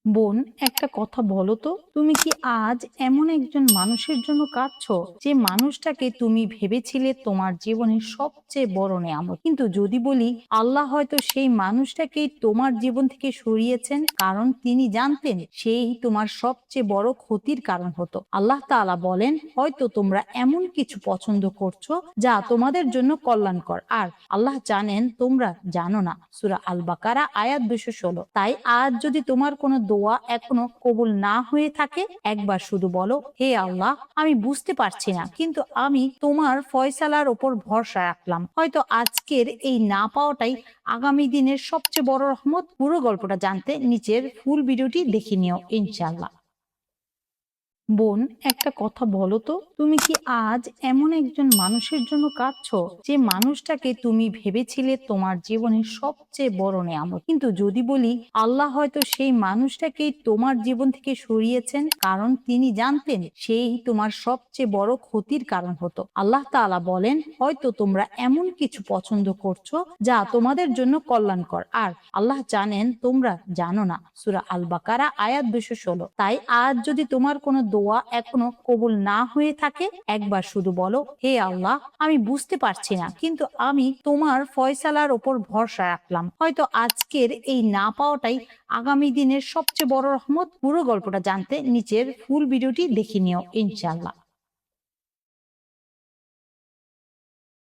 বোন, একটা কথা বলো তো, তুমি কি আজ এমন একজন মানুষের জন্য কাঁদছো যে মানুষটাকে তুমি ভেবেছিলে তোমার জীবনের সবচেয়ে বড় নেয়ামত, কিন্তু যদি বলি আল্লাহ হয়তো সেই মানুষটাকেই তোমার জীবন থেকে সরিয়েছেন কারণ তিনি জানতেন সেই তোমার সবচেয়ে বড় ক্ষতির কারণ হতো। আল্লাহ তাআলা বলেন, হয়তো তোমরা এমন কিছু পছন্দ করছো যা তোমাদের জন্য কল্যাণকর, আর আল্লাহ জানেন তোমরা জানো না। সূরা আল বাকারা আয়াত 216। তাই আজ যদি তোমার কোনো দোয়া এখনো কবুল না হয়ে থাকে, একবার শুধু বলো, হে আল্লাহ, আমি বুঝতে পারছি না, কিন্তু আমি তোমার ফয়সালার ওপর ভরসা রাখলাম। হয়তো আজকের এই না পাওয়াটাই আগামী দিনের সবচেয়ে বড় রহমত। পুরো গল্পটা জানতে নিচের ফুল ভিডিওটি দেখে নিও ইনশাআল্লাহ। বোন, একটা কথা বলো তো, তুমি কি আজ এমন একজন মানুষের জন্য কাঁদছো যে মানুষটাকে তুমি ভেবেছিলে তোমার জীবনের সবচেয়ে বড় নেয়ামত, কিন্তু যদি বলি আল্লাহ হয়তো সেই মানুষটাকেই তোমার জীবন থেকে সরিয়েছেন কারণ তিনি জানতেন সেই তোমার সবচেয়ে বড় ক্ষতির কারণ হতো। আল্লাহ তাআলা বলেন, হয়তো তোমরা এমন কিছু পছন্দ করছো যা তোমাদের জন্য কল্যাণকর, আর আল্লাহ জানেন তোমরা জানো না। সূরা আল বাকারা আয়াত 216। তাই আজ যদি তোমার কোনো দোয়া এখনো কবুল না হয়ে থাকে, একবার শুধু বলো, হে আল্লাহ, আমি বুঝতে পারছি না, কিন্তু আমি তোমার ফয়সালার ওপর ভরসা রাখলাম। হয়তো আজকের এই না পাওয়াটাই আগামী দিনের সবচেয়ে বড় রহমত। পুরো গল্পটা জানতে নিচের ফুল ভিডিওটি দেখে নিও ইনশাআল্লাহ।